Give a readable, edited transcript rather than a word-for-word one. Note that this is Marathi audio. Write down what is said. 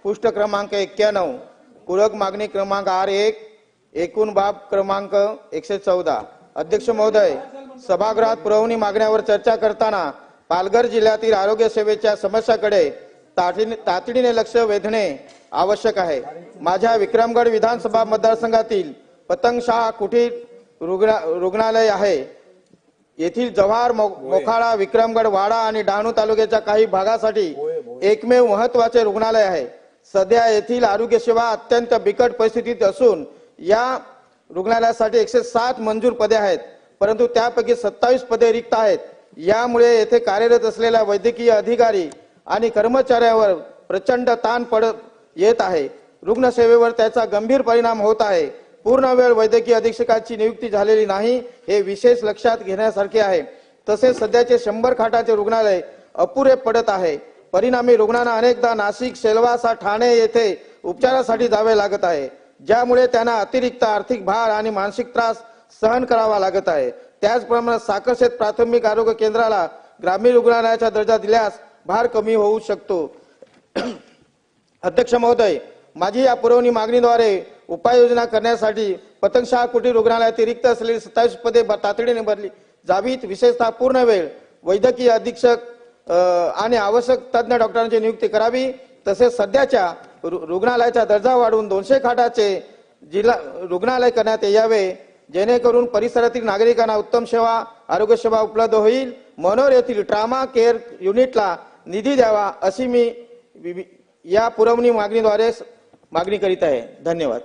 पृष्ठ क्रमांक 91, पूरक मागणी क्रमांक R1, एकूण बाब क्रमांक 114। अध्यक्ष महोदय, सभागृहात पुरवणी मागण्यावर चर्चा करताना पालघर जिल्ह्यातील आरोग्य सेवेच्या समस्याकडे तातडीने लक्ष वेधणे आवश्यक आहे। माझ्या विक्रमगड विधानसभा मतदारसंघातील पतंगशाळा कुटीर रुग्णालय आहे। येथील जव्हार, मोखाडा, विक्रमगड, वाडा आणि डहाणू तालुक्याच्या काही भागासाठी एकमेव महत्त्वाचे रुग्णालय आहे। सध्या येथील आरोग्य सेवा अत्यंत बिकट परिस्थितीत असून या रुग्णालयासाठी 107 मंजूर पदे आहेत, परंतु त्यापैकी 27 पदे रिक्त आहेत। यामुळे येथे कार्यरत असलेल्या वैद्यकीय अधिकारी आणि कर्मचाऱ्यांवर प्रचंड ताण पडत येत आहे। रुग्णसेवेवर त्याचा गंभीर परिणाम होत आहे। पूर्णवेळ वैद्यकीय अधीक्षकाची नियुक्ती झालेली नाही, हे विशेष लक्षात घेण्यासारखे आहे। तसेच सध्याचे 100 खाटाचे रुग्णालय अपुरे पडत आहे। परिणामी रुग्णांना अनेकदा नाशिक, सेलवासा, ठाणे येथे उपचारासाठी जावे लागत आहे, ज्यामुळे त्यांना अतिरिक्त आर्थिक भार आणि मानसिक त्रास सहन करावा लागत आहे। त्याचप्रमाणे साखरशेत प्राथमिक आरोग्य केंद्राला ग्रामीण रुग्णालयाचा दर्जा दिल्यास भार कमी होऊ शकतो। अध्यक्ष महोदय, माझी या पुरवणी मागणीद्वारे उपाययोजना करण्यासाठी पतंगशाळा कुटीर रुग्णालयात रिक्त असलेली 27 पदे तातडीने भरली जावीत। विशेषतः पूर्ण वेळ वैद्यकीय अधीक्षक आणि आवश्यक तज्ञ डॉक्टरांची नियुक्ती करावी। तसेच सध्याच्या रुग्णालयाचा दर्जा वाढवून 200 खाटाचे जिल्हा रुग्णालय करण्यात यावे, जेणेकरून परिसरातील नागरिकांना उत्तम सेवा, आरोग्य सेवा उपलब्ध होईल। मनोर येथील ट्रामा केअर युनिटला निधी द्यावा, अशी मी या पुरवणी मागणीद्वारे मागणी करीत आहे। धन्यवाद।